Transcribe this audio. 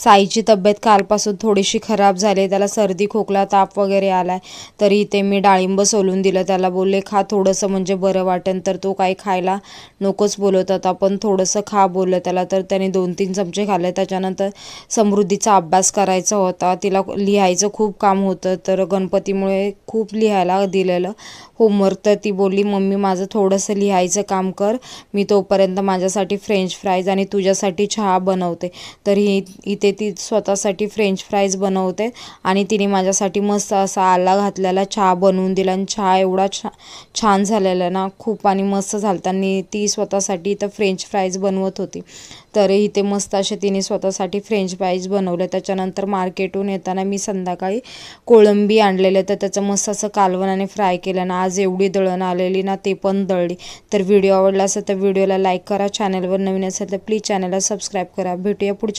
साईची तब्येत कालपासून थोडीशी खराब झाली, त्याला सर्दी खोकला ताप वगैरे आलाय। तरी इथे मी डाळिंब सोलून दिलं त्याला, बोलले खा थोडंसं म्हणजे बरं वाटेल। तर तो काही खायला नकोच बोलत होता, पण थोडंसं खा बोललं त्याला, तर त्याने 2-3 चमचे खाल्ले। त्याच्यानंतर समृद्धीचा अभ्यास करायचा होता, तिला लिहायचं खूप काम होतं, तर गणपतीमुळे खूप लिहायला दिलेलं होमवर्क। तर ती बोलली मम्मी माझं थोडंसं लिहायचं काम कर, मी तोपर्यंत माझ्यासाठी फ्रेंच फ्राईज आणि तुझ्यासाठी चहा बनवते। तर इथे ती स्वतःसाठी फ्रेंच फ्राईज बनवते आणि तिने माझ्यासाठी मस्त असा आला घातलेला चहा बनवून दिला आणि चहा एवढा छान झालेला ना, खूप आणि मस्त झालता। आणि ती स्वतःसाठी इथं फ्रेंच फ्राईज बनवत होती। तर इथे मस्त असे तिने स्वतःसाठी फ्रेंच फ्राईज बनवले। त्याच्यानंतर मार्केटहून येताना मी संध्याकाळी कोळंबी आणलेले, तर त्याचं मस्त असं कालवणाने फ्राय केलं ना, आज एवढी दळण आलेली ना, ते पण दळली। तर व्हिडिओ आवडला असेल तर व्हिडिओला लाईक करा, चॅनलवर नवीन असेल तर प्लीज चॅनलला सबस्क्राईब करा। भेटूया पुढच्या